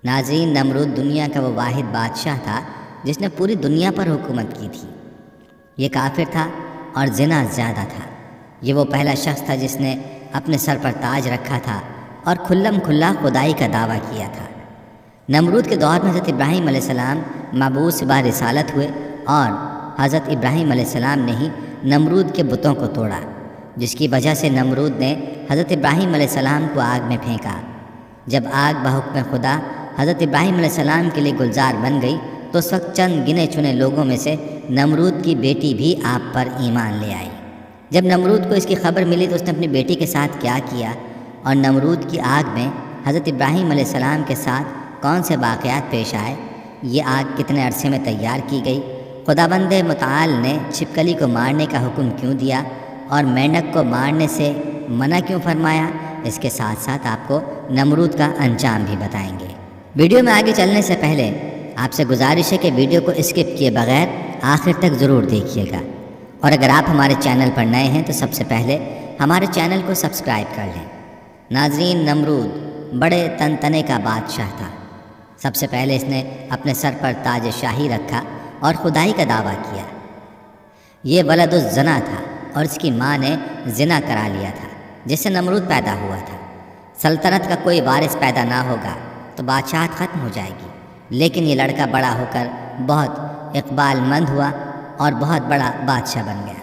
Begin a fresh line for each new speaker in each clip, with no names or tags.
ناظرین، نمرود دنیا کا وہ واحد بادشاہ تھا جس نے پوری دنیا پر حکومت کی تھی۔ یہ کافر تھا اور زنا زیادہ تھا۔ یہ وہ پہلا شخص تھا جس نے اپنے سر پر تاج رکھا تھا اور کھلم کھلا خدائی کا دعویٰ کیا تھا۔ نمرود کے دور میں حضرت ابراہیم علیہ السلام مبعوث با رسالت ہوئے اور حضرت ابراہیم علیہ السلام نے ہی نمرود کے بتوں کو توڑا، جس کی وجہ سے نمرود نے حضرت ابراہیم علیہ السلام کو آگ میں پھینکا۔ جب آگ بحکم خدا حضرت ابراہیم علیہ السلام کے لیے گلزار بن گئی تو اس وقت چند گنے چنے لوگوں میں سے نمرود کی بیٹی بھی آپ پر ایمان لے آئی۔ جب نمرود کو اس کی خبر ملی تو اس نے اپنی بیٹی کے ساتھ کیا کیا اور نمرود کی آگ میں حضرت ابراہیم علیہ السلام کے ساتھ کون سے واقعات پیش آئے، یہ آگ کتنے عرصے میں تیار کی گئی، خداوند متعال نے چھپکلی کو مارنے کا حکم کیوں دیا اور مینڈک کو مارنے سے منع کیوں فرمایا، اس کے ساتھ ساتھ آپ کو نمرود کا انجام بھی بتائیں گے۔ ویڈیو میں آگے چلنے سے پہلے آپ سے گزارش ہے کہ ویڈیو کو اسکپ کیے بغیر آخر تک ضرور دیکھیے گا، اور اگر آپ ہمارے چینل پر نئے ہیں تو سب سے پہلے ہمارے چینل کو سبسکرائب کر لیں۔ ناظرین، نمرود بڑے تنتنے کا بادشاہ تھا۔ سب سے پہلے اس نے اپنے سر پر تاج شاہی رکھا اور خدائی کا دعویٰ کیا۔ یہ ولد الزنا تھا اور اس کی ماں نے زنا کرا لیا تھا، جس سے نمرود پیدا ہوا تھا۔ سلطنت کا کوئی وارث پیدا نہ ہوگا تو بادشاہت ختم ہو جائے گی، لیکن یہ لڑکا بڑا ہو کر بہت اقبال مند ہوا اور بہت بڑا بادشاہ بن گیا۔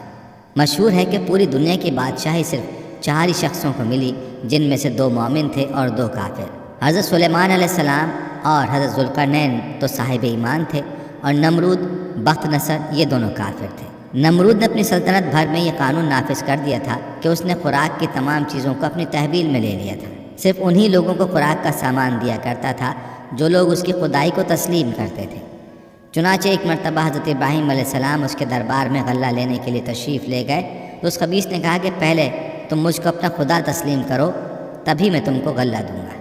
مشہور ہے کہ پوری دنیا کی بادشاہی صرف 4 ہی شخصوں کو ملی، جن میں سے 2 مومن تھے اور 2 کافر۔ حضرت سلیمان علیہ السلام اور حضرت ذوالقرنین تو صاحب ایمان تھے، اور نمرود بخت نصر یہ دونوں کافر تھے۔ نمرود نے اپنی سلطنت بھر میں یہ قانون نافذ کر دیا تھا کہ اس نے خوراک کی تمام چیزوں کو اپنی تحویل میں لے لیا تھا۔ صرف انہی لوگوں کو خوراک کا سامان دیا کرتا تھا جو لوگ اس کی خدائی کو تسلیم کرتے تھے۔ چنانچہ ایک مرتبہ حضرت ابراہیم علیہ السلام اس کے دربار میں غلہ لینے کے لیے تشریف لے گئے تو اس خبیث نے کہا کہ پہلے تم مجھ کو اپنا خدا تسلیم کرو، تبھی میں تم کو غلہ دوں گا۔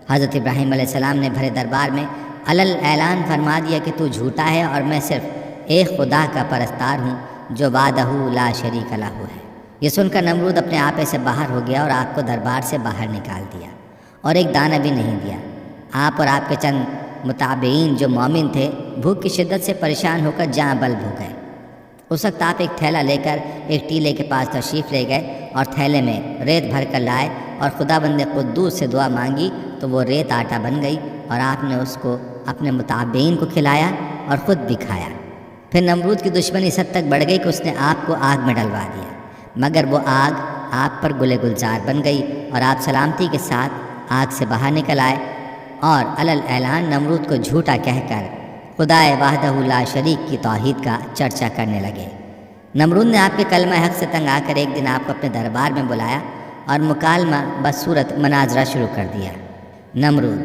حضرت ابراہیم علیہ السلام نے بھرے دربار میں علل اعلان فرما دیا کہ تو جھوٹا ہے اور میں صرف ایک خدا کا پرستار ہوں جو وحدہ لا شریک لہ ہے۔ یہ سن کر نمرود اپنے آپے سے باہر ہو گیا اور آپ کو دربار سے باہر نکال دیا اور ایک دانہ بھی نہیں دیا۔ آپ اور آپ کے چند متابعین جو مومن تھے بھوک کی شدت سے پریشان ہو کر جاں بلب ہو گئے۔ اس وقت آپ ایک تھیلا لے کر ایک ٹیلے کے پاس تشریف لے گئے اور تھیلے میں ریت بھر کر لائے اور خداوند قدوس سے دعا مانگی تو وہ ریت آٹا بن گئی، اور آپ نے اس کو اپنے متابعین کو کھلایا اور خود بھی کھایا۔ پھر نمرود کی دشمنی اس حد تک بڑھ گئی کہ اس نے آپ کو آگ میں ڈلوا دیا، مگر وہ آگ آپ پر گلے گلزار بن گئی اور آپ سلامتی کے ساتھ آگ سے باہر نکل آئے اور علل اعلان نمرود کو جھوٹا کہہ کر خدائے وحدہ لا شریک کی توحید کا چرچا کرنے لگے۔ نمرود نے آپ کے کلمہ حق سے تنگ آ کر ایک دن آپ کو اپنے دربار میں بلایا اور مکالمہ بصورت مناظرہ شروع کر دیا۔ نمرود: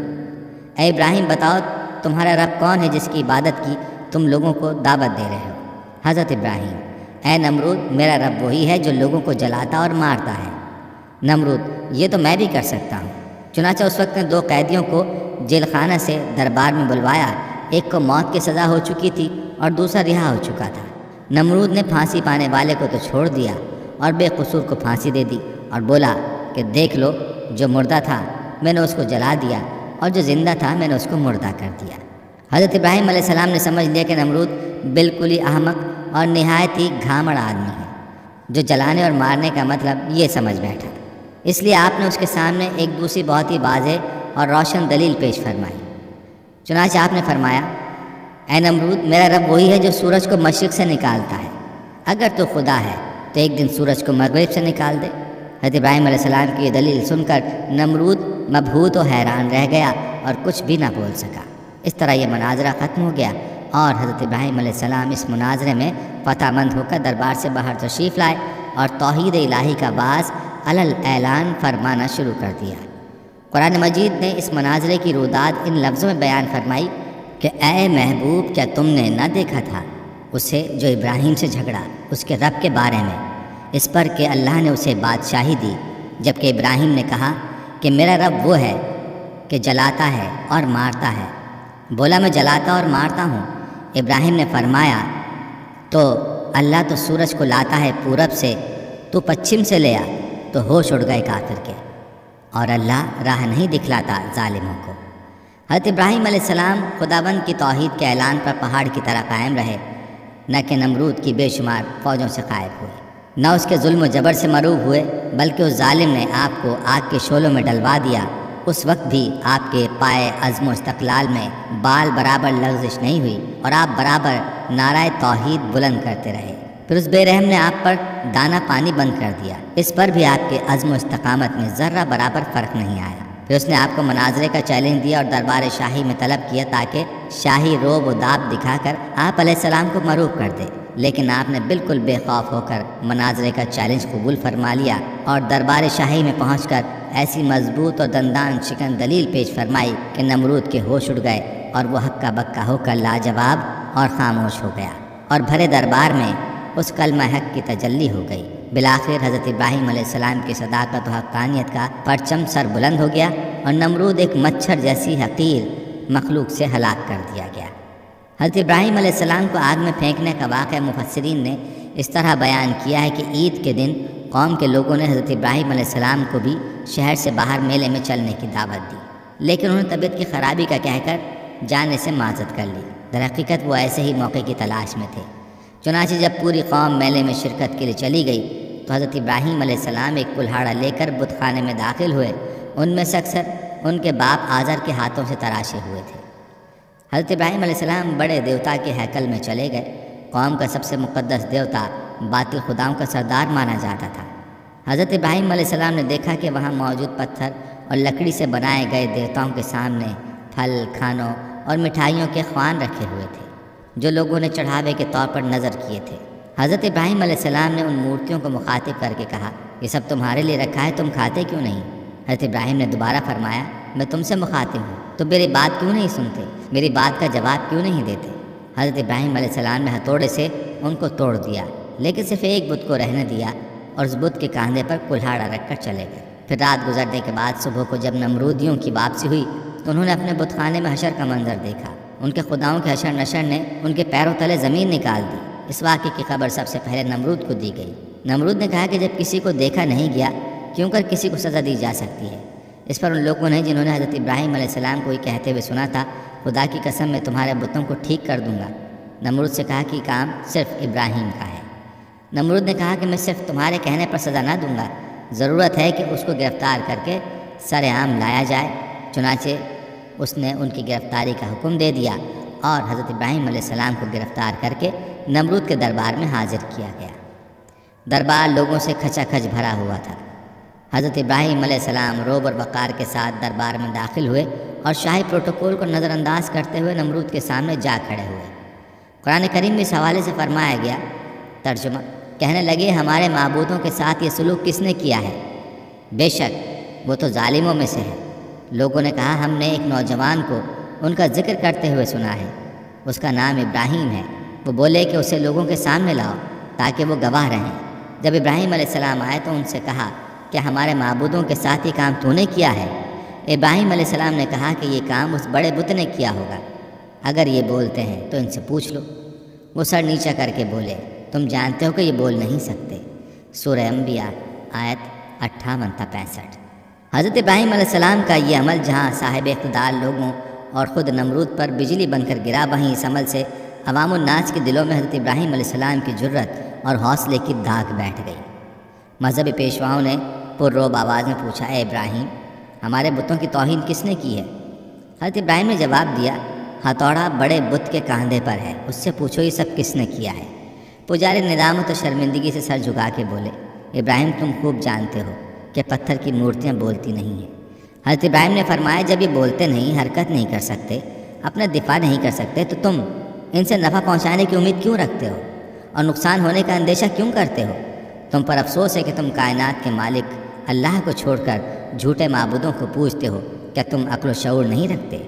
اے ابراہیم، بتاؤ تمہارا رب کون ہے جس کی عبادت کی تم لوگوں کو دعوت دے رہے ہو؟ حضرت ابراہیم: اے نمرود، میرا رب وہی ہے جو لوگوں کو جلاتا اور مارتا ہے۔ نمرود: یہ تو میں بھی کر سکتا ہوں۔ چنانچہ اس وقت نے 2 قیدیوں کو جیل خانہ سے دربار میں بلوایا، ایک کو موت کی سزا ہو چکی تھی اور دوسرا رہا ہو چکا تھا۔ نمرود نے پھانسی پانے والے کو تو چھوڑ دیا اور بے قصور کو پھانسی دے دی اور بولا کہ دیکھ لو، جو مردہ تھا میں نے اس کو جلا دیا اور جو زندہ تھا میں نے اس کو مردہ کر دیا۔ حضرت ابراہیم علیہ السلام نے سمجھ لیا کہ نمرود بالکل ہی احمق اور نہایت ہی گھامڑ آدمی ہے، جو جلانے اور مارنے کا مطلب یہ سمجھ بیٹھا۔ اس لیے آپ نے اس کے سامنے ایک دوسری بہت ہی واضح اور روشن دلیل پیش فرمائی۔ چنانچہ آپ نے فرمایا: اے نمرود، میرا رب وہی ہے جو سورج کو مشرق سے نکالتا ہے۔ اگر تو خدا ہے تو ایک دن سورج کو مغرب سے نکال دے۔ حضرت ابراہیم علیہ السلام کی یہ دلیل سن کر نمرود مبہوت و حیران رہ گیا اور کچھ بھی نہ بول سکا۔ اس طرح یہ مناظرہ ختم ہو گیا اور حضرت ابراہیم علیہ السلام اس مناظرے میں فتح مند ہو کر دربار سے باہر تشریف لائے اور توحید الہی کا باز علل اعلان فرمانا شروع کر دیا۔ قرآن مجید نے اس مناظرے کی روداد ان لفظوں میں بیان فرمائی کہ اے محبوب، کیا تم نے نہ دیکھا تھا اسے جو ابراہیم سے جھگڑا اس کے رب کے بارے میں، اس پر کہ اللہ نے اسے بادشاہی دی، جبکہ ابراہیم نے کہا کہ میرا رب وہ ہے کہ جلاتا ہے اور مارتا ہے۔ بولا میں جلاتا اور مارتا ہوں۔ ابراہیم نے فرمایا تو اللہ تو سورج کو لاتا ہے پورب سے، تو پچھم سے لے آ، تو ہوش اڑ گئے کافر کے، اور اللہ راہ نہیں دکھلاتا ظالموں کو۔ حضرت ابراہیم علیہ السلام خداوند کی توحید کے اعلان پر پہاڑ کی طرح قائم رہے، نہ کہ نمرود کی بے شمار فوجوں سے غائب ہوئے، نہ اس کے ظلم و جبر سے مروب ہوئے، بلکہ اس ظالم نے آپ کو آگ کے شعلوں میں ڈلوا دیا۔ اس وقت بھی آپ کے پائے عزم و استقلال میں بال برابر لغزش نہیں ہوئی اور آپ برابر نعرہ توحید بلند کرتے رہے۔ پھر اس بے رحم نے آپ پر دانہ پانی بند کر دیا، اس پر بھی آپ کے عزم و استقامت میں ذرہ برابر فرق نہیں آیا۔ پھر اس نے آپ کو مناظرے کا چیلنج دیا اور دربار شاہی میں طلب کیا تاکہ شاہی روب و داب دکھا کر آپ علیہ السلام کو مروب کر دے، لیکن آپ نے بالکل بے خوف ہو کر مناظرے کا چیلنج قبول فرما لیا اور دربار شاہی میں پہنچ کر ایسی مضبوط اور دندان شکن دلیل پیش فرمائی کہ نمرود کے ہوش اڑ گئے اور وہ ہکا بکا ہو کر لاجواب اور خاموش ہو گیا، اور بھرے دربار میں اس کلمہ حق کی تجلی ہو گئی۔ بالآخر حضرت ابراہیم علیہ السلام کی صداقت و حقانیت کا پرچم سر بلند ہو گیا اور نمرود ایک مچھر جیسی حقیر مخلوق سے ہلاک کر دیا گیا۔ حضرت ابراہیم علیہ السلام کو آگ میں پھینکنے کا واقعہ مفسرین نے اس طرح بیان کیا ہے کہ عید کے دن قوم کے لوگوں نے حضرت ابراہیم علیہ السلام کو بھی شہر سے باہر میلے میں چلنے کی دعوت دی، لیکن انہوں نے طبیعت کی خرابی کا کہہ کر جانے سے معذرت کر لی۔ در حقیقت وہ ایسے ہی موقع کی تلاش میں تھے۔ چنانچہ جب پوری قوم میلے میں شرکت کے لیے چلی گئی تو حضرت ابراہیم علیہ السلام ایک کلہاڑا لے کر بت خانے میں داخل ہوئے۔ ان میں سے اکثر ان کے باپ آزر کے ہاتھوں سے تراشے ہوئے تھے۔ حضرت ابراہیم علیہ السلام بڑے دیوتا کے ہیکل میں چلے گئے۔ قوم کا سب سے مقدس دیوتا باطل خداؤں کا سردار مانا جاتا تھا۔ حضرت ابراہیم علیہ السلام نے دیکھا کہ وہاں موجود پتھر اور لکڑی سے بنائے گئے دیوتاؤں کے سامنے پھل، کھانوں اور مٹھائیوں کے خوان رکھے ہوئے تھے جو لوگوں نے چڑھاوے کے طور پر نظر کیے تھے۔ حضرت ابراہیم علیہ السلام نے ان مورتیوں کو مخاطب کر کے کہا، یہ سب تمہارے لیے رکھا ہے، تم کھاتے کیوں نہیں؟ حضرت ابراہیم نے دوبارہ فرمایا، میں تم سے مخاطب ہوں، تم میری بات کیوں نہیں سنتے؟ میری بات کا جواب کیوں نہیں دیتے؟ حضرت ابراہیم علیہ السلام نے ہتھوڑے سے ان کو توڑ دیا، لیکن صرف ایک بت کو رہنے دیا اور اس بت کے کاندھے پر کلہاڑا رکھ کر چلے گئے۔ پھر رات گزرنے کے بعد صبح کو جب نمرودیوں کی واپسی ہوئی تو انہوں نے اپنے بت خانے میں حشر کا منظر دیکھا۔ ان کے خداؤں کے حشر نشر نے ان کے پیروں تلے زمین نکال دی۔ اس واقعے کی خبر سب سے پہلے نمرود کو دی گئی۔ نمرود نے کہا کہ جب کسی کو دیکھا نہیں گیا کیوں کر کسی کو سزا دی جا سکتی ہے؟ اس پر ان لوگوں نے جنہوں نے حضرت ابراہیم علیہ السلام کو یہ کہتے ہوئے سنا تھا، خدا کی قسم میں تمہارے بتوں کو ٹھیک کر دوں گا، نمرود سے کہا کہ یہ کام صرف ابراہیم کا ہے۔ نمرود نے کہا کہ میں صرف تمہارے کہنے پر سزا نہ دوں گا، ضرورت ہے کہ اس کو گرفتار کر کے سر عام لایا جائے۔ چنانچہ اس نے ان کی گرفتاری کا حکم دے دیا اور حضرت ابراہیم علیہ السلام کو گرفتار کر کے نمرود کے دربار میں حاضر کیا گیا۔ دربار لوگوں سے کھچا کھچ بھرا ہوا تھا۔ حضرت ابراہیم علیہ السلام روب اور وقار کے ساتھ دربار میں داخل ہوئے اور شاہی پروٹوکول کو نظر انداز کرتے ہوئے نمرود کے سامنے جا کھڑے ہوئے۔ قرآن کریم میں اس حوالے سے فرمایا گیا، ترجمہ، کہنے لگے ہمارے معبودوں کے ساتھ یہ سلوک کس نے کیا ہے؟ بے شک وہ تو ظالموں میں سے ہے۔ لوگوں نے کہا ہم نے ایک نوجوان کو ان کا ذکر کرتے ہوئے سنا ہے، اس کا نام ابراہیم ہے، وہ بولے کہ اسے لوگوں کے سامنے لاؤ تاکہ وہ گواہ رہیں۔ جب ابراہیم علیہ السلام آئے تو ان سے کہا کہ ہمارے معبودوں کے ساتھ یہ کام تو نے کیا ہے؟ ابراہیم علیہ السلام نے کہا کہ یہ کام اس بڑے بت نے کیا ہوگا، اگر یہ بولتے ہیں تو ان سے پوچھ لو۔ وہ سر نیچا کر کے بولے، تم جانتے ہو کہ یہ بول نہیں سکتے۔ سورہ انبیاء آیت 58 تا 65۔ حضرت ابراہیم علیہ السلام کا یہ عمل جہاں صاحب اقتدار لوگوں اور خود نمرود پر بجلی بن کر گرا، وہیں اس عمل سے عوام الناس کے دلوں میں حضرت ابراہیم علیہ السلام کی جرت اور حوصلے کی داغ بیٹھ گئی۔ مذہبی پیشواؤں نے پرروب آواز میں پوچھا، اے ابراہیم، ہمارے بتوں کی توہین کس نے کی ہے؟ حضرت ابراہیم نے جواب دیا، ہتھوڑا بڑے بت کے کاندھے پر ہے، اس سے پوچھو یہ سب کس نے کیا ہے۔ پجاری ندامت و شرمندگی سے سر جھکا کے بولے، ابراہیم تم خوب جانتے ہو کہ پتھر کی مورتیاں بولتی نہیں ہیں۔ حضرت ابراہیم نے فرمایا، جب یہ بولتے نہیں، حرکت نہیں کر سکتے، اپنا دفاع نہیں کر سکتے، تو تم ان سے نفع پہنچانے کی امید کیوں رکھتے ہو اور نقصان ہونے کا اندیشہ کیوں کرتے ہو؟ تم پر افسوس ہے کہ تم کائنات کے مالک اللہ کو چھوڑ کر جھوٹے معبودوں کو پوجتے ہو۔ کیا تم عقل و شعور نہیں رکھتے؟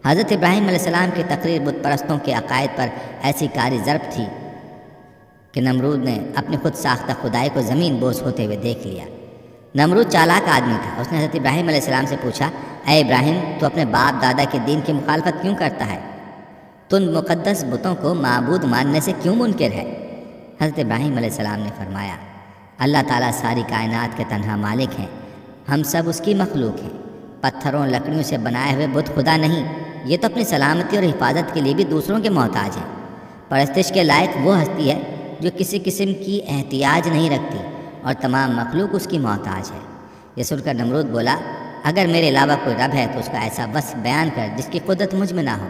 حضرت ابراہیم علیہ السلام کی تقریر بت پرستوں کے عقائد پر ایسی کاری ضرب تھی کہ نمرود نے اپنی خود ساختہ خدائی کو زمین بوس ہوتے ہوئے دیکھ لیا۔ نمرود چالاک آدمی تھا۔ اس نے حضرت ابراہیم علیہ السلام سے پوچھا، اے ابراہیم، تو اپنے باپ دادا کے دین کی مخالفت کیوں کرتا ہے؟ تو ان مقدس بتوں کو معبود ماننے سے کیوں منکر ہے؟ حضرت ابراہیم علیہ السلام نے فرمایا، اللہ تعالیٰ ساری کائنات کے تنہا مالک ہیں، ہم سب اس کی مخلوق ہیں۔ پتھروں لکڑیوں سے بنائے ہوئے بت خدا نہیں، یہ تو اپنی سلامتی اور حفاظت کے لیے بھی دوسروں کے محتاج ہیں۔ پرستش کے لائق وہ ہستی ہے جو کسی قسم کی احتیاج نہیں رکھتی اور تمام مخلوق اس کی محتاج ہے۔ یہ سن کر نمرود بولا، اگر میرے علاوہ کوئی رب ہے تو اس کا ایسا وصف بیان کر جس کی قدرت مجھ میں نہ ہو۔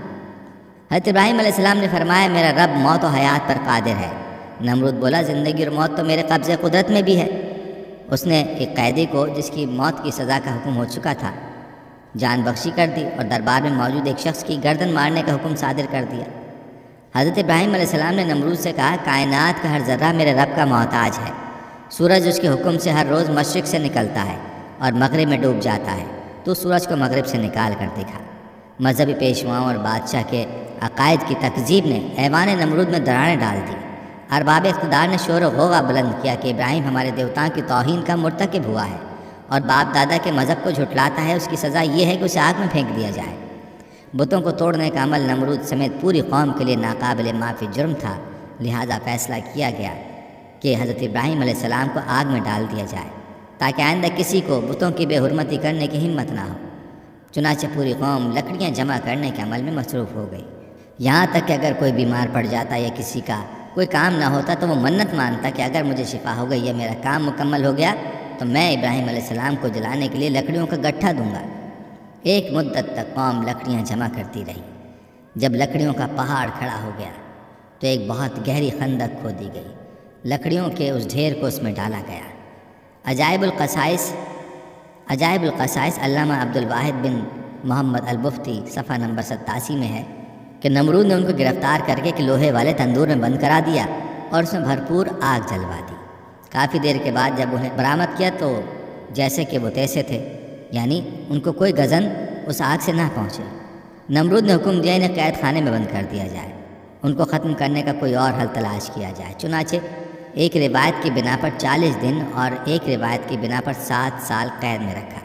حضرت ابراہیم علیہ السلام نے فرمایا، میرا رب موت و حیات پر قادر ہے۔ نمرود بولا، زندگی اور موت تو میرے قبضے قدرت میں بھی ہے۔ اس نے ایک قیدی کو جس کی موت کی سزا کا حکم ہو چکا تھا جان بخشی کر دی اور دربار میں موجود ایک شخص کی گردن مارنے کا حکم صادر کر دیا۔ حضرت ابراہیم علیہ السلام نے نمرود سے کہا، کائنات کا ہر ذرہ میرے رب کا محتاج ہے۔ سورج اس کے حکم سے ہر روز مشرق سے نکلتا ہے اور مغرب میں ڈوب جاتا ہے، تو سورج کو مغرب سے نکال کر دکھا۔ مذہبی پیشواؤں اور بادشاہ کے عقائد کی تکذیب نے ایوان نمرود میں دراڑیں ڈال دی۔ ارباب اقتدار نے شور و غوغا بلند کیا کہ ابراہیم ہمارے دیوتاؤں کی توہین کا مرتکب ہوا ہے اور باپ دادا کے مذہب کو جھٹلاتا ہے، اس کی سزا یہ ہے کہ اسے آگ میں پھینک دیا جائے۔ بتوں کو توڑنے کا عمل نمرود سمیت پوری قوم کے لیے ناقابل معافی جرم تھا، لہذا فیصلہ کیا گیا کہ حضرت ابراہیم علیہ السلام کو آگ میں ڈال دیا جائے تاکہ آئندہ کسی کو بتوں کی بے حرمتی کرنے کی ہمت نہ ہو۔ چنانچہ پوری قوم لکڑیاں جمع کرنے کے عمل میں مصروف ہو گئی، یہاں تک کہ اگر کوئی بیمار پڑ جاتا یا کسی کا کوئی کام نہ ہوتا تو وہ منت مانتا کہ اگر مجھے شفا ہو گئی یا میرا کام مکمل ہو گیا تو میں ابراہیم علیہ السلام کو جلانے کے لیے لکڑیوں کا گٹھا دوں گا۔ ایک مدت تک قوم لکڑیاں جمع کرتی رہی۔ جب لکڑیوں کا پہاڑ کھڑا ہو گیا تو ایک بہت گہری خندق کھودی گئی، لکڑیوں کے اس ڈھیر کو اس میں ڈالا گیا۔ عجائب القصائص علامہ عبد الواحد بن محمد البفتی صفحہ نمبر 87 میں ہے کہ نمرود نے ان کو گرفتار کر کے ایک لوہے والے تندور میں بند کرا دیا اور اس میں بھرپور آگ جلوا دی۔ کافی دیر کے بعد جب انہیں برآمد کیا تو جیسے کہ وہ تیسے تھے، یعنی ان کو کوئی گزن اس آگ سے نہ پہنچے۔ نمرود نے حکم دیا انہیں قید خانے میں بند کر دیا جائے، ان کو ختم کرنے کا کوئی اور حل تلاش کیا جائے۔ چنانچہ ایک روایت کی بنا پر 40 دن اور ایک روایت کی بنا پر 7 سال قید میں رکھا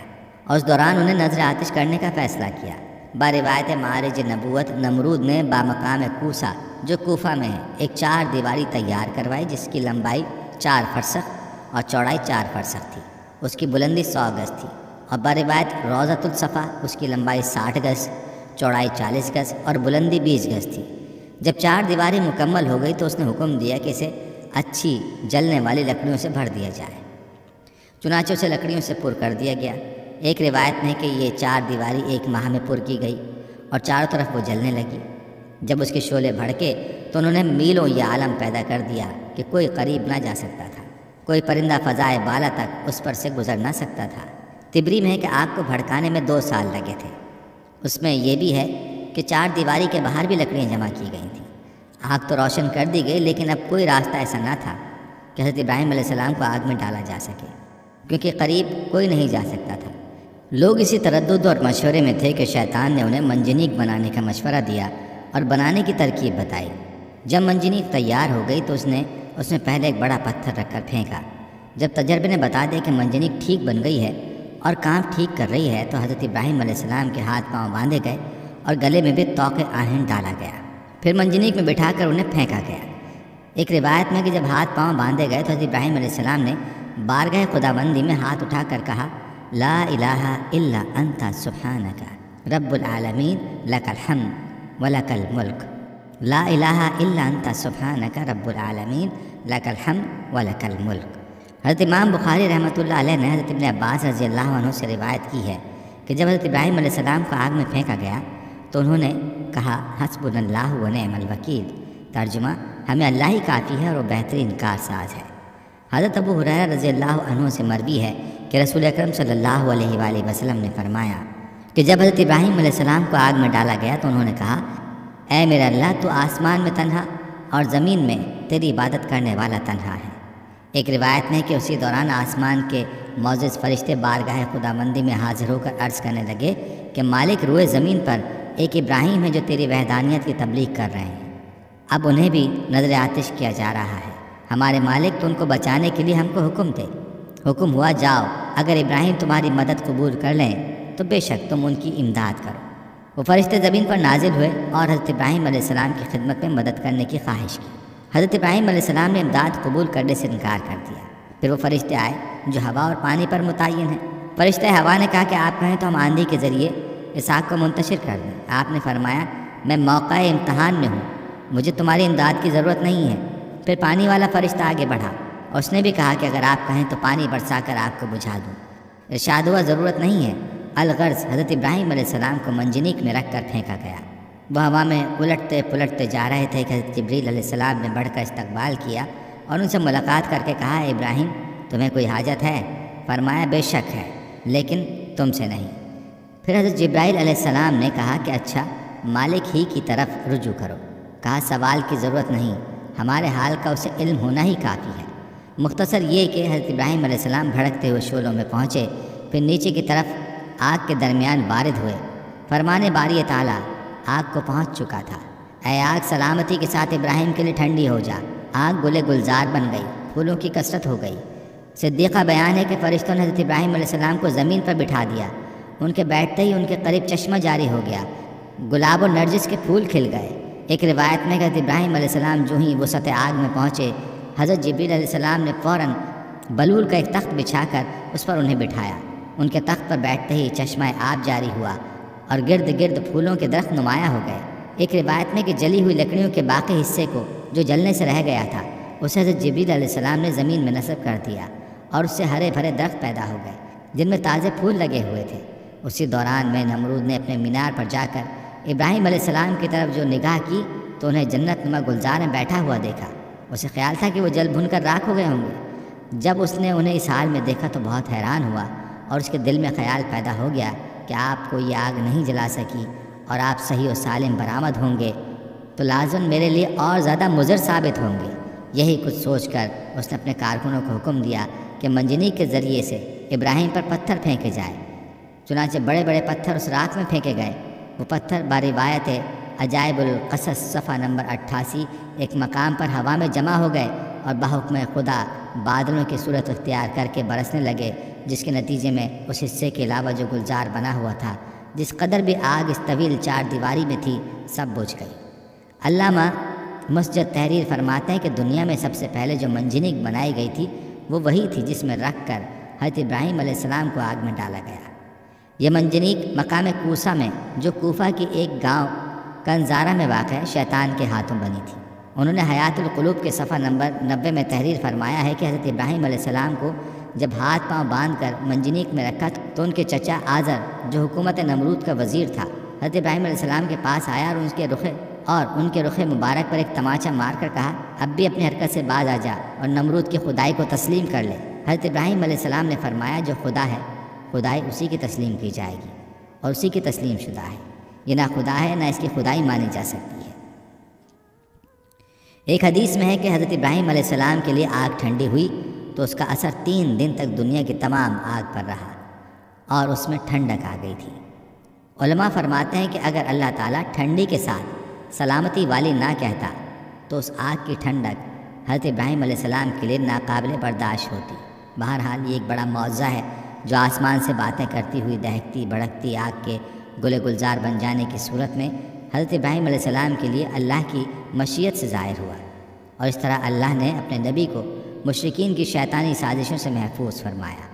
اور اس دوران انہیں نذر آتش کرنے کا فیصلہ کیا۔ باروایت معارج نبوت نمرود نے بامقام کوسا جو کوفہ میں ہے ایک 4 دیواری تیار کروائی جس کی لمبائی 4 فرسخ اور چوڑائی 4 فرسخ تھی، اس کی بلندی 100 گز تھی، اور باروایت روضۃ الصفا اس کی لمبائی 60 گز، چوڑائی 40 گز اور بلندی 20 گز تھی۔ جب 4 دیواری مکمل ہو گئی تو اس نے حکم دیا کہ اسے اچھی جلنے والی لکڑیوں سے بھر دیا جائے۔ چنانچہ اسے لکڑیوں سے پر کر دیا گیا۔ ایک روایت میں کہ یہ 4 دیواری 1 ماہ میں پر کی گئی اور چاروں طرف وہ جلنے لگی۔ جب اس کے شعلے بھڑکے تو انہوں نے میلوں یہ عالم پیدا کر دیا کہ کوئی قریب نہ جا سکتا تھا، کوئی پرندہ فضائے بالا تک اس پر سے گزر نہ سکتا تھا۔ تبری میں ہے کہ آگ کو بھڑکانے میں 2 سال لگے تھے۔ اس میں یہ بھی ہے کہ 4 دیواری کے باہر بھی لکڑیاں جمع کی گئی تھیں۔ آگ تو روشن کر دی گئی لیکن اب کوئی راستہ ایسا نہ تھا کہ حضرت ابراہیم علیہ السلام کو آگ میں ڈالا جا سکے، کیونکہ قریب کوئی نہیں جا سکتا تھا۔ لوگ اسی تردد اور مشورے میں تھے کہ شیطان نے انہیں منجنیق بنانے کا مشورہ دیا اور بنانے کی ترکیب بتائی۔ جب منجنیق تیار ہو گئی تو اس میں پہلے ایک بڑا پتھر رکھ کر پھینکا۔ جب تجربے نے بتا دیا کہ منجنیق ٹھیک بن گئی ہے اور کام ٹھیک کر رہی ہے تو حضرت ابراہیم علیہ السلام کے ہاتھ پاؤں باندھے گئے اور گلے میں بھی طوق آہن ڈالا گیا، پھر منجنیق میں بٹھا کر انہیں پھینکا گیا۔ ایک روایت میں کہ جب ہاتھ پاؤں باندھے گئے تو حضرت ابراہیم علیہ السلام نے بارگاہ خداوندی میں ہاتھ اٹھا کر کہا، لا الہ الا انت سبحانک رب العالمین لک الحمد ولک الملک، لا الہ الا انت سبحانک رب العالمین لک الحمد ولک الملک۔ حضرت امام بخاری رحمۃ اللہ علیہ نے حضرت ابن عباس رضی اللہ عنہ سے روایت کی ہے کہ جب حضرت ابراہیم علیہ السلام کو آگ میں پھینکا گیا تو انہوں نے کہا، حسبنا اللہ و نعم الوکیل، ترجمہ ہمیں اللہ ہی کافی ہے اور وہ بہترین کارساز ہے۔ حضرت ابو ہریرہ رضی اللہ عنہ سے مروی ہے کہ رسول اکرم صلی اللہ علیہ وآلہ وسلم نے فرمایا کہ جب حضرت ابراہیم علیہ السلام کو آگ میں ڈالا گیا تو انہوں نے کہا، اے میرا اللہ، تو آسمان میں تنہا اور زمین میں تیری عبادت کرنے والا تنہا ہے۔ ایک روایت میں کہ اسی دوران آسمان کے معزز فرشتے بارگاہ خداوندی میں حاضر ہو کر عرض کرنے لگے کہ مالک، روئے زمین پر ایک ابراہیم ہے جو تیری وحدانیت کی تبلیغ کر رہے ہیں، اب انہیں بھی نذر آتش کیا جا رہا ہے۔ ہمارے مالک، تو ان کو بچانے کے لیے ہم کو حکم دے۔ حکم ہوا، جاؤ، اگر ابراہیم تمہاری مدد قبول کر لیں تو بے شک تم ان کی امداد کرو۔ وہ فرشتے زمین پر نازل ہوئے اور حضرت ابراہیم علیہ السلام کی خدمت میں مدد کرنے کی خواہش کی۔ حضرت ابراہیم علیہ السلام نے امداد قبول کرنے سے انکار کر دیا۔ پھر وہ فرشتے آئے جو ہوا اور پانی پر متعین ہیں فرشتہ ہوا نے کہا کہ آپ کہیں تو ہم آندھی کے ذریعے اس آگ کو منتشر کر دیں۔ آپ نے فرمایا میں موقع امتحان میں ہوں، مجھے تمہاری امداد کی ضرورت نہیں ہے۔ پھر پانی والا فرشتہ آگے بڑھا اور اس نے بھی کہا کہ اگر آپ کہیں تو پانی برسا کر آگ کو بجھا دوں۔ ارشاد ہوا ضرورت نہیں ہے۔ الغرض حضرت ابراہیم علیہ السلام کو منجنیق میں رکھ کر پھینکا گیا۔ وہ ہوا میں الٹتے پلٹتے جا رہے تھے کہ حضرت جبریل علیہ السلام نے بڑھ کر استقبال کیا اور ان سے ملاقات کر کے کہا ابراہیم تمہیں کوئی حاجت ہے؟ فرمایا بے شک ہے، لیکن تم سے نہیں۔ پھر حضرت جبرائیل علیہ السلام نے کہا کہ اچھا مالک ہی کی طرف رجوع کرو۔ کہا سوال کی ضرورت نہیں، ہمارے حال کا اسے علم ہونا ہی کافی ہے۔ مختصر یہ کہ حضرت ابراہیم علیہ السلام بھڑکتے ہوئے شعلوں میں پہنچے، پھر نیچے کی طرف آگ کے درمیان وارد ہوئے۔ فرمان باری تعالیٰ آگ کو پہنچ چکا تھا۔ اے آگ سلامتی کے ساتھ ابراہیم کے لیے ٹھنڈی ہو جا۔ آگ گلے گلزار بن گئی، پھولوں کی کثرت ہو گئی۔ صدیقہ بیان ہے کہ فرشتوں نے حضرت ابراہیم علیہ السلام کو زمین پر بٹھا دیا۔ ان کے بیٹھتے ہی ان کے قریب چشمہ جاری ہو گیا، گلاب و نرجس کے پھول کھل گئے۔ ایک روایت میں کہ حضرت ابراہیم علیہ السلام جو ہی وسط آگ میں پہنچے، حضرت جبریل علیہ السلام نے فوراً بلور کا ایک تخت بچھا کر اس پر انہیں بٹھایا۔ ان کے تخت پر بیٹھتے ہی چشمہ آب جاری ہوا اور گرد گرد پھولوں کے درخت نمایاں ہو گئے۔ ایک روایت میں کہ جلی ہوئی لکڑیوں کے باقی حصے کو جو جلنے سے رہ گیا تھا اسے حضرت جبریل علیہ السلام نے زمین میں نصب کر دیا اور اس سے ہرے بھرے درخت پیدا ہو گئے جن میں تازے پھول لگے ہوئے تھے۔ اسی دوران میں نمرود نے اپنے مینار پر جا کر ابراہیم علیہ السلام کی طرف جو نگاہ کی تو انہیں جنت نما گلزار میں بیٹھا ہوا دیکھا۔ اسے خیال تھا کہ وہ جل بھن کر راکھ ہو گئے ہوں گے۔ جب اس نے انہیں اس حال میں دیکھا تو بہت حیران ہوا اور اس کے دل میں خیال پیدا ہو گیا کہ آپ کو یہ آگ نہیں جلا سکی اور آپ صحیح و سالم برآمد ہوں گے تو لازم میرے لیے اور زیادہ مضر ثابت ہوں گے۔ یہی کچھ سوچ کر اس نے اپنے کارکنوں کو حکم دیا کہ منجنیق کے ذریعے سے ابراہیم پر پتھر پھینکے جائے۔ چنانچہ بڑے بڑے پتھر اس راکھ میں پھینکے گئے۔ وہ پتھر باروایت عجائب القصص صفحہ نمبر 88 ایک مقام پر ہوا میں جمع ہو گئے اور بحکم خدا بادلوں کی صورت اختیار کر کے برسنے لگے، جس کے نتیجے میں اس حصے کے علاوہ جو گلزار بنا ہوا تھا، جس قدر بھی آگ اس طویل چار دیواری میں تھی، سب بجھ گئی۔ علامہ مسجد تحریر فرماتے ہیں کہ دنیا میں سب سے پہلے جو منجنیق بنائی گئی تھی وہ وہی تھی جس میں رکھ کر حضرت ابراہیم علیہ السلام کو آگ میں ڈالا گیا۔ یہ منجنیق مقام کوسہ میں جو کوفہ کی ایک گاؤں کنزارہ میں واقع ہے شیطان کے ہاتھوں بنی تھی۔ انہوں نے حیات القلوب کے صفحہ نمبر 90 میں تحریر فرمایا ہے کہ حضرت ابراہیم علیہ السلام کو جب ہاتھ پاؤں باندھ کر منجنیق میں رکھا تو ان کے چچا آزر جو حکومت نمرود کا وزیر تھا حضرت ابراہیم علیہ السلام کے پاس آیا اور ان کے رخ مبارک پر ایک تماچا مار کر کہا اب بھی اپنی حرکت سے باز آ جا اور نمرود کی خدائی کو تسلیم کر لے۔ حضرت ابراہیم علیہ السلام نے فرمایا جو خدا ہے خدائی اسی کی تسلیم کی جائے گی اور اسی کی تسلیم شدہ ہے، یہ نہ خدا ہے نہ اس کی خدائی مانی جا سکتی ہے۔ ایک حدیث میں ہے کہ حضرت ابراہیم علیہ السلام کے لیے آگ ٹھنڈی ہوئی تو اس کا اثر 3 دن تک دنیا کی تمام آگ پر رہا اور اس میں ٹھنڈک آ گئی تھی۔ علماء فرماتے ہیں کہ اگر اللہ تعالیٰ ٹھنڈی کے ساتھ سلامتی والی نہ کہتا تو اس آگ کی ٹھنڈک حضرت ابراہیم علیہ السلام کے لیے ناقابل برداشت ہوتی۔ بہرحال یہ ایک بڑا معجزہ ہے جو آسمان سے باتیں کرتی ہوئی دہکتی بھڑکتی آگ کے گل گلزار بن جانے کی صورت میں حضرت ابراہیم علیہ السلام کے لیے اللہ کی مشیت سے ظاہر ہوا، اور اس طرح اللہ نے اپنے نبی کو مشرکین کی شیطانی سازشوں سے محفوظ فرمایا۔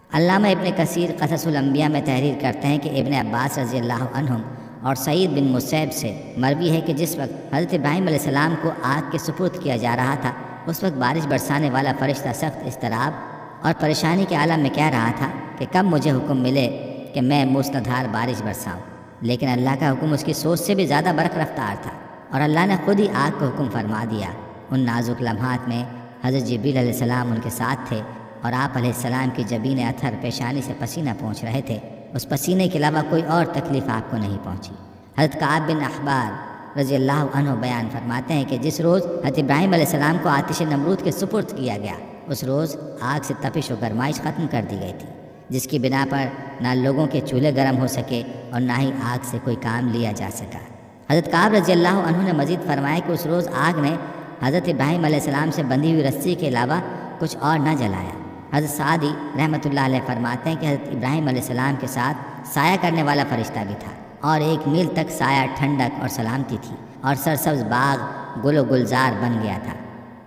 علامہ ابن کثیر قصص الانبیاء میں تحریر کرتے ہیں کہ ابن عباس رضی اللہ عنہم اور سعید بن مسیب سے مروی ہے کہ جس وقت حضرت ابراہیم علیہ السلام کو آگ کے سپرد کیا جا رہا تھا اس وقت بارش برسانے والا فرشتہ سخت اضطراب اور پریشانی کے عالم میں کہہ رہا تھا کہ کب مجھے حکم ملے کہ میں موسلادھار بارش برساؤں، لیکن اللہ کا حکم اس کی سوچ سے بھی زیادہ برق رفتار تھا اور اللہ نے خود ہی آگ کو حکم فرما دیا۔ ان نازک لمحات میں حضرت جبریل علیہ السلام ان کے ساتھ تھے اور آپ علیہ السلام کی جبین اطہر پیشانی سے پسینہ پہنچ رہے تھے، اس پسینے کے علاوہ کوئی اور تکلیف آپ کو نہیں پہنچی۔ حضرت کعب بن احبار رضی اللہ عنہ بیان فرماتے ہیں کہ جس روز حضرت ابراہیم علیہ السلام کو آتش نمرود کے سپرد کیا گیا اس روز آگ سے تپش و گرمائش ختم کر دی گئی تھی، جس کی بنا پر نہ لوگوں کے چولہے گرم ہو سکے اور نہ ہی آگ سے کوئی کام لیا جا سکا۔ حضرت کعب رضی اللہ عنہ نے مزید فرمایا کہ اس روز آگ نے حضرت ابراہیم علیہ السلام سے بندھی ہوئی رسی کے علاوہ کچھ اور نہ جلایا۔ حضرت سعدی رحمۃ اللہ علیہ فرماتے ہیں کہ حضرت ابراہیم علیہ السلام کے ساتھ سایہ کرنے والا فرشتہ بھی تھا اور 1 میل تک سایہ ٹھنڈک اور سلامتی تھی اور سرسبز باغ گل و گلزار بن گیا تھا،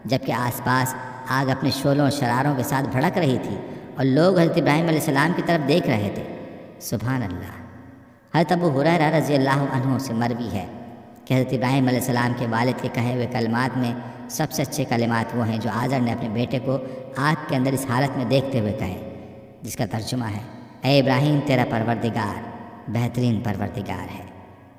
جبکہ آس پاس آگ اپنے شعلوں اور شراروں کے ساتھ بھڑک رہی تھی اور لوگ حضرت ابراہیم علیہ السلام کی طرف دیکھ رہے تھے۔ سبحان اللہ۔ حضرت ابو ہریرہ رضی اللہ عنہ سے مروی ہے کہ حضرت ابراہیم علیہ السلام کے والد کے کہے ہوئے کلمات میں سب سے اچھے کلمات وہ ہیں جو آزر نے اپنے بیٹے کو آگ کے اندر اس حالت میں دیکھتے ہوئے کہے، جس کا ترجمہ ہے: اے ابراہیم، تیرا پروردگار بہترین پروردگار ہے۔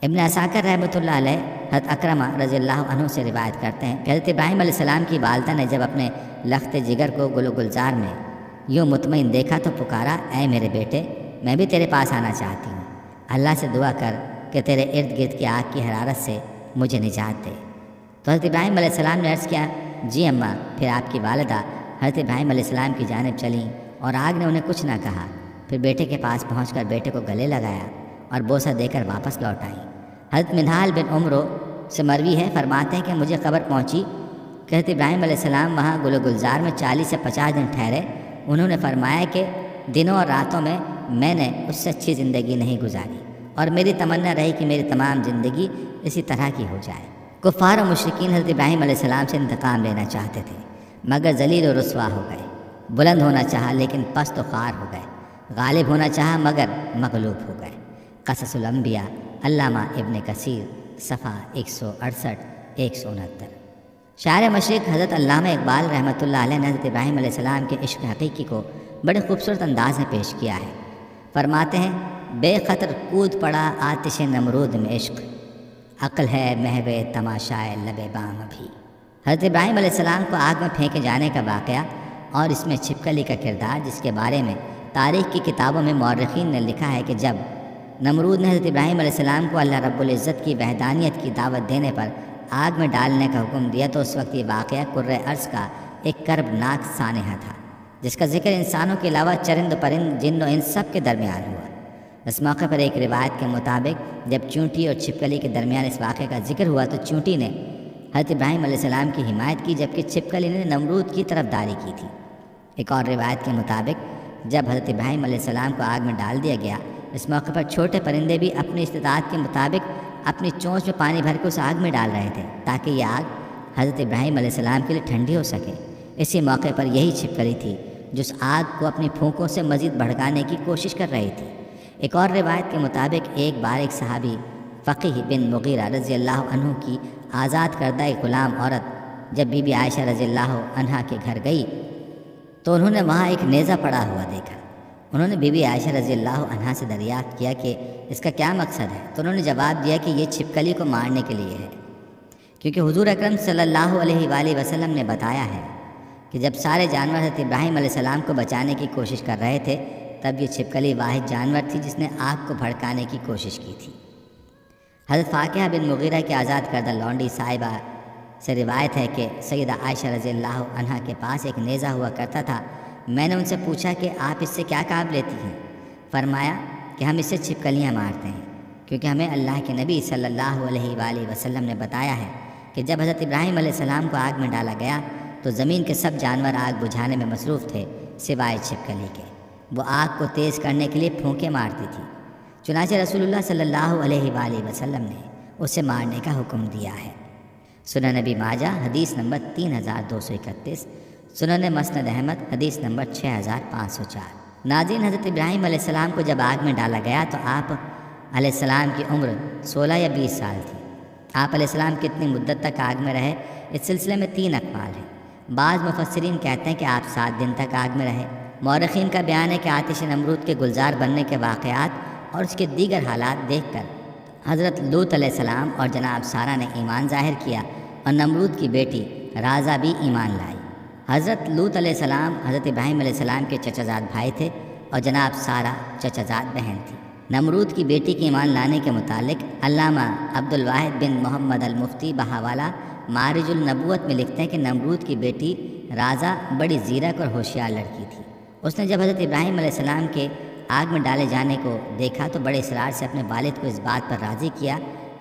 ابن عساکر رحمۃ اللہ علیہ حضرت اکرمہ رضی اللہ عنہ سے روایت کرتے ہیں کہ حضرت ابراہیم علیہ السلام کی والدہ نے جب اپنے لخت جگر کو گل و گلزار میں یوں مطمئن دیکھا تو پکارا: اے میرے بیٹے، میں بھی تیرے پاس آنا چاہتی ہوں، اللہ سے دعا کر کہ تیرے ارد گرد کی آگ کی حرارت سے مجھے نجات دے۔ تو حضرت ابراہیم علیہ السلام نے عرض کیا: جی اماں۔ پھر آپ کی والدہ حضرت ابراہیم علیہ السلام کی جانب چلیں اور آگ نے انہیں کچھ نہ کہا۔ پھر بیٹے کے پاس پہنچ کر بیٹے کو گلے لگایا اور بوسہ دے کر واپس لوٹ آئیں۔ حضرت منہال بن عمرو سے مروی ہے، فرماتے ہیں کہ مجھے خبر پہنچی کہ حضرت ابراہیم علیہ السلام وہاں گل و گلزار میں 40 سے 50 دن ٹھہرے۔ انہوں نے فرمایا کہ دنوں اور راتوں میں نے اس سے اچھی زندگی نہیں گزاری، اور میری تمنا رہی کہ میری تمام زندگی اسی طرح کی ہو جائے۔ کفار و مشرکین حضرت ابراہیم علیہ السلام سے انتقام لینا چاہتے تھے، مگر ذلیل و رسوا ہو گئے۔ بلند ہونا چاہا لیکن پست و خوار ہو گئے، غالب ہونا چاہا مگر مغلوب ہو گئے۔ قصص الانبیاء، علامہ ابن کثیر، صفحہ 168-169۔ شاعر مشرق حضرت علامہ اقبال رحمۃ اللہ علیہ نے حضرت ابراہیم علیہ السلام کے عشق حقیقی کو بڑے خوبصورت انداز میں پیش کیا ہے۔ فرماتے ہیں: بے خطر کود پڑا آتش نمرود میں عشق، عقل ہے محو تماشائے لب بام بھی۔ حضرت ابراہیم علیہ السلام کو آگ میں پھینکے جانے کا واقعہ اور اس میں چھپکلی کا کردار، جس کے بارے میں تاریخ کی کتابوں میں مورخین نے لکھا ہے کہ جب نمرود نے حضرت ابراہیم علیہ السلام کو اللہ رب العزت کی وحدانیت کی دعوت دینے پر آگ میں ڈالنے کا حکم دیا تو اس وقت یہ واقعہ کرۂ ارض کا ایک کربناک سانحہ تھا، جس کا ذکر انسانوں کے علاوہ چرند و پرند، جن و انس سب کے درمیان ہوا۔ اس موقع پر ایک روایت کے مطابق جب چونٹی اور چھپکلی کے درمیان اس واقعے کا ذکر ہوا تو چونٹی نے حضرت ابراہیم علیہ السلام کی حمایت کی، جبکہ چھپکلی نے نمرود کی طرف داری کی تھی۔ ایک اور روایت کے مطابق جب حضرت ابراہیم علیہ السلام کو آگ میں ڈال دیا گیا، اس موقع پر چھوٹے پرندے بھی اپنی استطاعت کے مطابق اپنی چونچ میں پانی بھر کے اس آگ میں ڈال رہے تھے تاکہ یہ آگ حضرت ابراہیم علیہ السلام کے لیے ٹھنڈی ہو سکے۔ اسی موقع پر یہی چھپکلی تھی جو اس آگ کو اپنی پھونکوں سے مزید بھڑکانے کی کوشش کر رہی تھی۔ ایک اور روایت کے مطابق ایک بار ایک صحابی فقیہ بن مغیرہ رضی اللہ عنہ کی آزاد کردہ ایک غلام عورت جب بی بی عائشہ رضی اللہ عنہا کے گھر گئی تو انہوں نے وہاں ایک نیزہ پڑا ہوا دیکھا۔ انہوں نے بی بی عائشہ رضی اللہ عنہا سے دریافت کیا کہ اس کا کیا مقصد ہے، تو انہوں نے جواب دیا کہ یہ چھپکلی کو مارنے کے لیے ہے، کیونکہ حضور اکرم صلی اللہ علیہ وآلہ وسلم نے بتایا ہے کہ جب سارے جانور حضرت ابراہیم علیہ السلام کو بچانے کی کوشش کر رہے تھے تب یہ چھپکلی واحد جانور تھی جس نے آگ کو بھڑکانے کی کوشش کی تھی۔ حضرت فاقیہ بن مغیرہ کی آزاد کردہ لونڈی صاحبہ سے روایت ہے کہ سیدہ عائشہ رضی اللہ عنہا کے پاس ایک نیزہ ہوا کرتا تھا۔ میں نے ان سے پوچھا کہ آپ اس سے کیا کام لیتی ہیں؟ فرمایا کہ ہم اس سے چھپکلیاں مارتے ہیں، کیونکہ ہمیں اللہ کے نبی صلی اللہ علیہ وآلہ وسلم نے بتایا ہے کہ جب حضرت ابراہیم علیہ السلام کو آگ میں ڈالا گیا تو زمین کے سب جانور آگ بجھانے میں مصروف تھے سوائے چھپکلی کے۔ وہ آگ کو تیز کرنے کے لیے پھونکے مارتی تھی، چنانچہ رسول اللہ صلی اللہ علیہ وآلہ وسلم نے اسے مارنے کا حکم دیا ہے۔ سنن ابی ماجہ حدیث نمبر 3231، سنن مسند احمد حدیث نمبر 6504۔ ناظرین، حضرت ابراہیم علیہ السلام کو جب آگ میں ڈالا گیا تو آپ علیہ السلام کی عمر 16 یا 20 سال تھی۔ آپ علیہ السلام کتنی مدت تک آگ میں رہے، اس سلسلے میں 3 اقوال ہیں۔ بعض مفسرین کہتے ہیں کہ آپ 7 دن تک آگ میں رہے۔ مورخین کا بیان ہے کہ آتش نمرود کے گلزار بننے کے واقعات اور اس کے دیگر حالات دیکھ کر حضرت لوط علیہ السلام اور جناب سارہ نے ایمان ظاہر کیا اور نمرود کی بیٹی رازہ بھی ایمان لائی۔ حضرت لوط علیہ السلام حضرت ابراہیم علیہ السلام کے چچا زاد بھائی تھے اور جناب سارہ چچا زاد بہن تھی۔ نمرود کی بیٹی کے ایمان لانے کے متعلق علامہ عبد الواحد بن محمد المفتی بہاولہ معارج النبوت میں لکھتے ہیں کہ نمرود کی بیٹی رازہ بڑی زیرک اور ہوشیار لڑکی تھی۔ اس نے جب حضرت ابراہیم علیہ السلام کے آگ میں ڈالے جانے کو دیکھا تو بڑے اصرار سے اپنے والد کو اس بات پر راضی کیا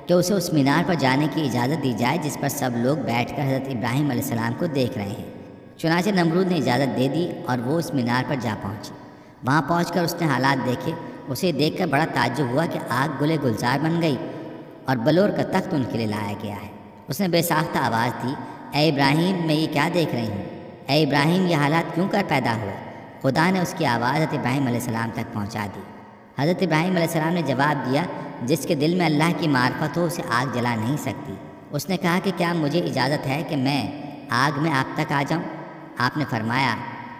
کہ اسے اس مینار پر جانے کی اجازت دی جائے جس پر سب لوگ بیٹھ کر حضرت ابراہیم علیہ السلام کو دیکھ رہے ہیں۔ چنانچہ نمرود نے اجازت دے دی اور وہ اس مینار پر جا پہنچی۔ وہاں پہنچ کر اس نے حالات دیکھے۔ اسے دیکھ کر بڑا تعجب ہوا کہ آگ گلے گلزار بن گئی اور بلور کا تخت ان کے لیے لایا گیا ہے۔ اس نے بے ساختہ آواز دی، اے ابراہیم، میں یہ کیا دیکھ رہی ہوں؟ اے ابراہیم، یہ حالات کیوں کر پیدا ہوا؟ خدا نے اس کی آواز حضرت ابراہیم علیہ السلام تک پہنچا دی۔ حضرت ابراہیم علیہ السلام نے جواب دیا، جس کے دل میں اللہ کی معرفت ہو اسے آگ جلا نہیں سکتی۔ اس نے کہا کہ کیا مجھے اجازت ہے کہ میں آگ میں آپ تک آ جاؤں؟ آپ نے فرمایا،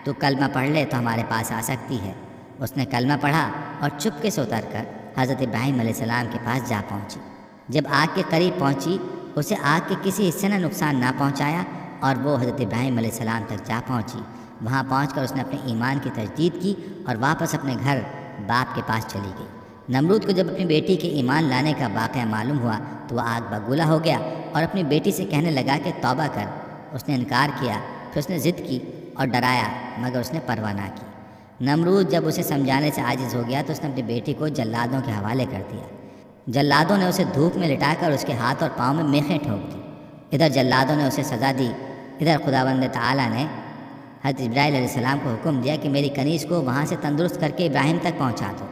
تو کلمہ پڑھ لے تو ہمارے پاس آ سکتی ہے۔ اس نے کلمہ پڑھا اور چپکے سے اتر کر حضرت ابراہیم علیہ السلام کے پاس جا پہنچی۔ جب آگ کے قریب پہنچی، اسے آگ کے کسی حصے نے نقصان نہ پہنچایا اور وہ حضرت ابراہیم علیہ السلام تک جا پہنچی۔ وہاں پہنچ کر اس نے اپنے ایمان کی تجدید کی اور واپس اپنے گھر باپ کے پاس چلی گئی۔ نمرود کو جب اپنی بیٹی کے ایمان لانے کا واقعہ معلوم ہوا تو وہ آگ بگولا ہو گیا اور اپنی بیٹی سے کہنے لگا کہ توبہ کر۔ اس نے انکار کیا، پھر اس نے ضد کی اور ڈرایا، مگر اس نے پرواہ نہ کی۔ نمرود جب اسے سمجھانے سے عاجز ہو گیا تو اس نے اپنی بیٹی کو جلادوں کے حوالے کر دیا۔ جلادوں نے اسے دھوپ میں لٹا کر اس کے ہاتھ اور پاؤں میں میخیں ٹھوک دی۔ ادھر جلادوں نے اسے سزا دی، ادھر خداوند تعالیٰ نے حضرت جبرائیل علیہ السلام کو حکم دیا کہ میری کنیز کو وہاں سے تندرست کر کے ابراہیم تک پہنچا دو۔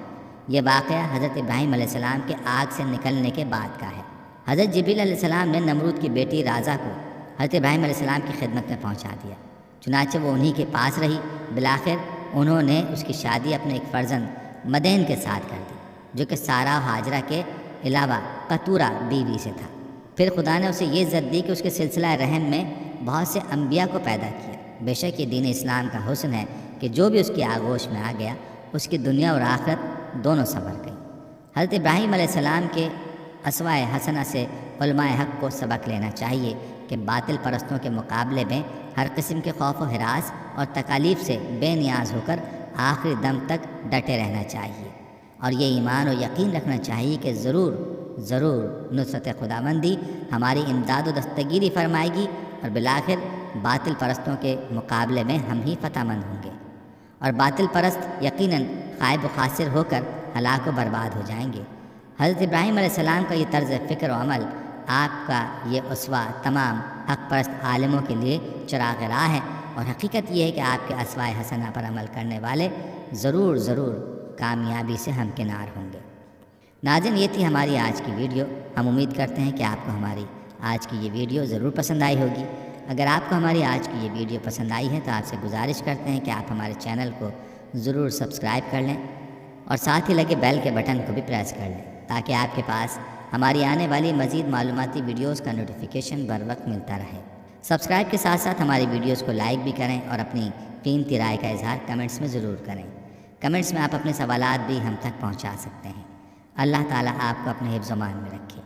یہ واقعہ حضرت ابراہیم علیہ السلام کے آگ سے نکلنے کے بعد کا ہے۔ حضرت جبریل علیہ السلام نے نمرود کی بیٹی رازا کو حضرت ابراہیم علیہ السلام کی خدمت میں پہنچا دیا، چنانچہ وہ انہی کے پاس رہی۔ بالآخر انہوں نے اس کی شادی اپنے ایک فرزند مدین کے ساتھ کر دی، جو کہ سارا و حاجرہ کے علاوہ قطورہ بیوی سے تھا۔ پھر خدا نے اسے یہ عزت دی کہ اس کے سلسلہ رحم میں بہت سے انبیاء کو پیدا کیا۔ بے شک یہ دین اسلام کا حسن ہے کہ جو بھی اس کی آغوش میں آ گیا اس کی دنیا اور آخرت دونوں سنور گئی۔ حضرت ابراہیم علیہ السلام کے اسوائے حسنہ سے علماء حق کو سبق لینا چاہیے کہ باطل پرستوں کے مقابلے میں ہر قسم کے خوف و ہراس اور تکالیف سے بے نیاز ہو کر آخری دم تک ڈٹے رہنا چاہیے، اور یہ ایمان و یقین رکھنا چاہیے کہ ضرور نصرت خداوندی ہماری امداد و دستگیری فرمائے گی اور بالآخر باطل پرستوں کے مقابلے میں ہم ہی فتح مند ہوں گے، اور باطل پرست یقیناً خائب و خاسر ہو کر ہلاک و برباد ہو جائیں گے۔ حضرت ابراہیم علیہ السلام کا یہ طرز فکر و عمل، آپ کا یہ اسوہ تمام حق پرست عالموں کے لیے چراغ راہ ہے، اور حقیقت یہ ہے کہ آپ کے اسوائے حسنہ پر عمل کرنے والے ضرور کامیابی سے ہمکنار ہوں گے۔ ناظرین، یہ تھی ہماری آج کی ویڈیو۔ ہم امید کرتے ہیں کہ آپ کو ہماری آج کی یہ ویڈیو ضرور پسند آئی ہوگی۔ اگر آپ کو ہماری آج کی یہ ویڈیو پسند آئی ہے تو آپ سے گزارش کرتے ہیں کہ آپ ہمارے چینل کو ضرور سبسکرائب کر لیں اور ساتھ ہی لگے بیل کے بٹن کو بھی پریس کر لیں، تاکہ آپ کے پاس ہماری آنے والی مزید معلوماتی ویڈیوز کا نوٹیفیکیشن بر وقت ملتا رہے۔ سبسکرائب کے ساتھ ساتھ ہماری ویڈیوز کو لائک بھی کریں اور اپنی قیمتی رائے کا اظہار کمنٹس میں ضرور کریں۔ کمنٹس میں آپ اپنے سوالات بھی ہم تک پہنچا سکتے ہیں۔ اللہ تعالیٰ آپ کو اپنے حفظ و امان میں رکھے۔